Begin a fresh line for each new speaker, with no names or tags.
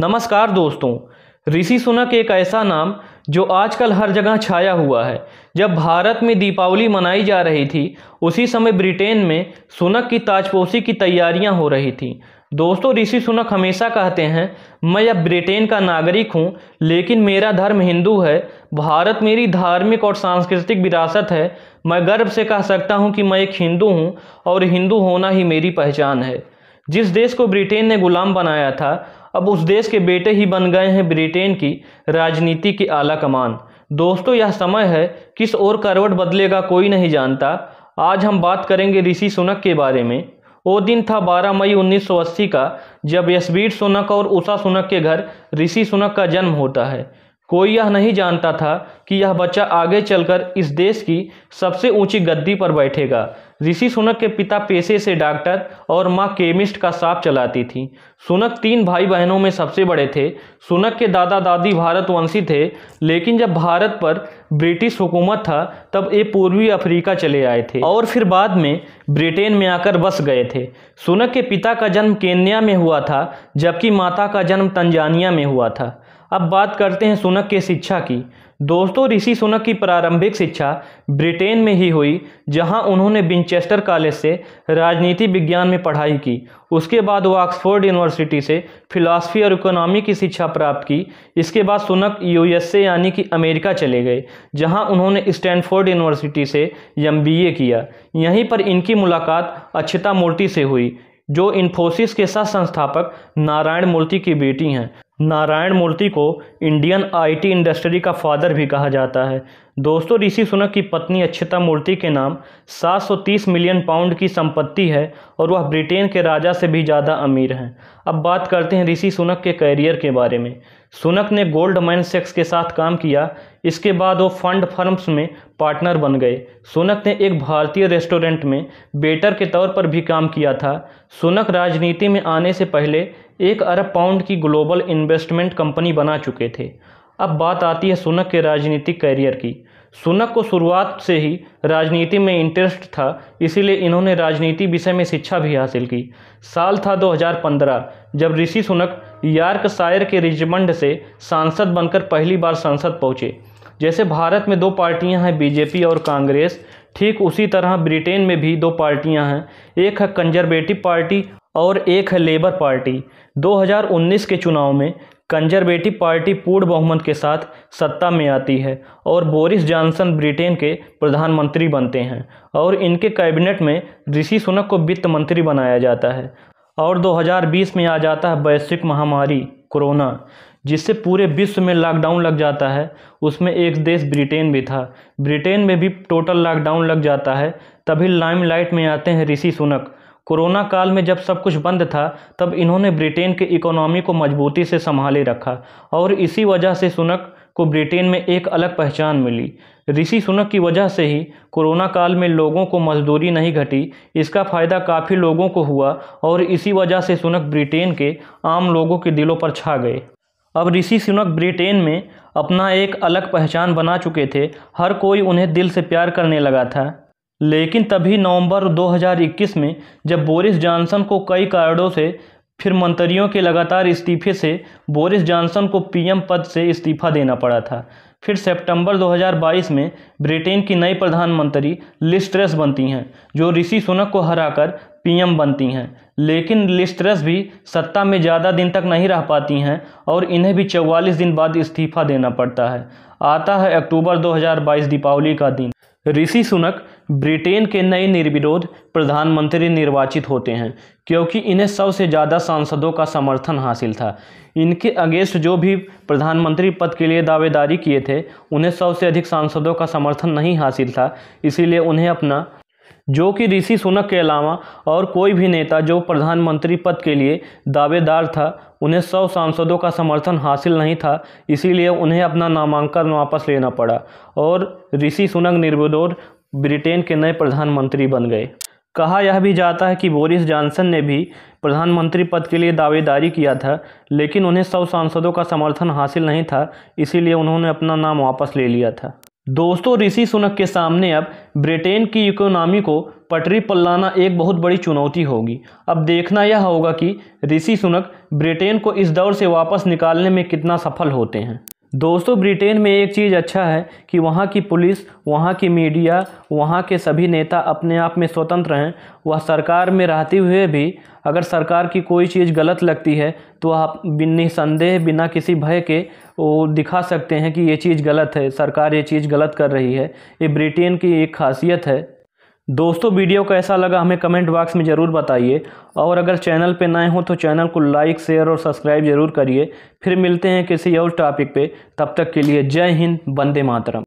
नमस्कार दोस्तों। ऋषि सुनक एक ऐसा नाम जो आजकल हर जगह छाया हुआ है। जब भारत में दीपावली मनाई जा रही थी उसी समय ब्रिटेन में सुनक की ताजपोशी की तैयारियां हो रही थी। दोस्तों, ऋषि सुनक हमेशा कहते हैं, मैं अब ब्रिटेन का नागरिक हूं, लेकिन मेरा धर्म हिंदू है। भारत मेरी धार्मिक और सांस्कृतिक विरासत है। मैं गर्व से कह सकता हूं कि मैं एक हिंदू हूं और हिंदू होना ही मेरी पहचान है। जिस देश को ब्रिटेन ने गुलाम बनाया था, अब उस देश के बेटे ही बन गए हैं ब्रिटेन की राजनीति की आला कमान। दोस्तों, यह समय है, किस ओर करवट बदलेगा कोई नहीं जानता। आज हम बात करेंगे ऋषि सुनक के बारे में। वो दिन था 12 मई 1980 का, जब यशवीर सुनक और उषा सुनक के घर ऋषि सुनक का जन्म होता है। कोई यह नहीं जानता था कि यह बच्चा आगे चलकर इस देश की सबसे ऊंची गद्दी पर बैठेगा। ऋषि सुनक के पिता पेशे से डॉक्टर और मां केमिस्ट का शॉप चलाती थी। सुनक 3 भाई बहनों में सबसे बड़े थे। सुनक के दादा दादी भारतवंशी थे, लेकिन जब भारत पर ब्रिटिश हुकूमत था तब ये पूर्वी अफ्रीका चले आए थे और फिर बाद में ब्रिटेन में आकर बस गए थे। सुनक के पिता का जन्म केन्या में हुआ था, जबकि माता का जन्म तंजानिया में हुआ था। अब बात करते हैं सुनक के शिक्षा की। दोस्तों, ऋषि सुनक की प्रारंभिक शिक्षा ब्रिटेन में ही हुई, जहां उन्होंने विंचेस्टर कॉलेज से राजनीति विज्ञान में पढ़ाई की। उसके बाद वो ऑक्सफोर्ड यूनिवर्सिटी से फिलॉसफी और इकोनॉमी की शिक्षा प्राप्त की। इसके बाद सुनक यूएसए यानी कि अमेरिका चले गए, जहां उन्होंने स्टैनफोर्ड यूनिवर्सिटी से एमबीए किया। यहीं पर इनकी मुलाकात अक्षता मूर्ति से हुई, जो इन्फोसिस के सह संस्थापक नारायण मूर्ति की बेटी हैं। नारायण मूर्ति को इंडियन आईटी इंडस्ट्री का फादर भी कहा जाता है। दोस्तों, ऋषि सुनक की पत्नी अक्षता मूर्ति के नाम 730 मिलियन पाउंड की संपत्ति है और वह ब्रिटेन के राजा से भी ज़्यादा अमीर हैं। अब बात करते हैं ऋषि सुनक के करियर के बारे में। सुनक ने गोल्डमैन सैक्स के साथ काम किया। इसके बाद वो फंड फर्म्स में पार्टनर बन गए। सुनक ने एक भारतीय रेस्टोरेंट में वेटर के तौर पर भी काम किया था। सुनक राजनीति में आने से पहले 1 अरब पाउंड की ग्लोबल इन्वेस्टमेंट कंपनी बना चुके थे। अब बात आती है सुनक के राजनीतिक करियर की। सुनक को शुरुआत से ही राजनीति में इंटरेस्ट था, इसीलिए इन्होंने राजनीति विषय में शिक्षा भी हासिल की। साल था 2015, जब ऋषि सुनक यॉर्कशायर के रिचमंड से सांसद बनकर पहली बार संसद पहुंचे। जैसे भारत में 2 पार्टियां हैं, बीजेपी और कांग्रेस, ठीक उसी तरह ब्रिटेन में भी 2 पार्टियां हैं। एक है कंजर्वेटिव पार्टी और एक है लेबर पार्टी। 2019 के चुनाव में कंजर्वेटिव पार्टी पूर्ण बहुमत के साथ सत्ता में आती है और बोरिस जॉनसन ब्रिटेन के प्रधानमंत्री बनते हैं और इनके कैबिनेट में ऋषि सुनक को वित्त मंत्री बनाया जाता है। और 2020 में आ जाता है वैश्विक महामारी कोरोना, जिससे पूरे विश्व में लॉकडाउन लग जाता है। उसमें एक देश ब्रिटेन भी था। ब्रिटेन में भी टोटल लॉकडाउन लग जाता है। तभी लाइमलाइट में आते हैं ऋषि सुनक। कोरोना काल में जब सब कुछ बंद था, तब इन्होंने ब्रिटेन के इकोनॉमी को मजबूती से संभाले रखा और इसी वजह से सुनक को ब्रिटेन में एक अलग पहचान मिली। ऋषि सुनक की वजह से ही कोरोना काल में लोगों को मजदूरी नहीं घटी। इसका फ़ायदा काफ़ी लोगों को हुआ और इसी वजह से सुनक ब्रिटेन के आम लोगों के दिलों पर छा गए। अब ऋषि सुनक ब्रिटेन में अपना एक अलग पहचान बना चुके थे। हर कोई उन्हें दिल से प्यार करने लगा था। लेकिन तभी नवंबर 2021 में जब बोरिस जॉनसन को कई कारणों से, फिर मंत्रियों के लगातार इस्तीफे से बोरिस जॉनसन को पीएम पद से इस्तीफा देना पड़ा था। फिर सितंबर 2022 में ब्रिटेन की नई प्रधानमंत्री लिज ट्रस बनती हैं, जो ऋषि सुनक को हराकर पीएम बनती हैं। लेकिन लिज ट्रस भी सत्ता में ज़्यादा दिन तक नहीं रह पाती हैं और इन्हें भी 44 दिन बाद इस्तीफा देना पड़ता है। आता है अक्टूबर 2022, दीपावली का दिन। ऋषि सुनक ब्रिटेन के नए निर्विरोध प्रधानमंत्री निर्वाचित होते हैं, क्योंकि इन्हें सबसे ज़्यादा सांसदों का समर्थन हासिल था। इनके अगेंस्ट जो भी प्रधानमंत्री पद के लिए दावेदारी किए थे, उन्हें सबसे अधिक सांसदों का समर्थन नहीं हासिल था। इसीलिए उन्हें अपना, जो कि ऋषि सुनक के अलावा और कोई भी नेता जो प्रधानमंत्री पद के लिए दावेदार था, उन्हें 100 सांसदों का समर्थन हासिल नहीं था। इसीलिए उन्हें अपना नामांकन वापस लेना पड़ा और ऋषि सुनक निर्विरोध ब्रिटेन के नए प्रधानमंत्री बन गए। कहा यह भी जाता है कि बोरिस जॉनसन ने भी प्रधानमंत्री पद के लिए दावेदारी किया था, लेकिन उन्हें 100 सांसदों का समर्थन हासिल नहीं था। इसीलिए उन्होंने अपना नाम वापस ले लिया था। दोस्तों, ऋषि सुनक के सामने अब ब्रिटेन की इकोनॉमी को पटरी पर लाना एक बहुत बड़ी चुनौती होगी। अब देखना यह होगा कि ऋषि सुनक ब्रिटेन को इस दौर से वापस निकालने में कितना सफल होते हैं। दोस्तों, ब्रिटेन में एक चीज़ अच्छा है कि वहाँ की पुलिस, वहाँ की मीडिया, वहाँ के सभी नेता अपने आप में स्वतंत्र हैं। वह सरकार में रहते हुए भी अगर सरकार की कोई चीज़ गलत लगती है तो आप निसंदेह बिना किसी भय के वो दिखा सकते हैं कि ये चीज़ गलत है, सरकार ये चीज़ गलत कर रही है। ये ब्रिटेन की एक खासियत है। दोस्तों, वीडियो कैसा लगा हमें कमेंट बॉक्स में ज़रूर बताइए, और अगर चैनल पे नए हो तो चैनल को लाइक, शेयर और सब्सक्राइब ज़रूर करिए। फिर मिलते हैं किसी और टॉपिक पे, तब तक के लिए जय हिंद, वंदे मातरम।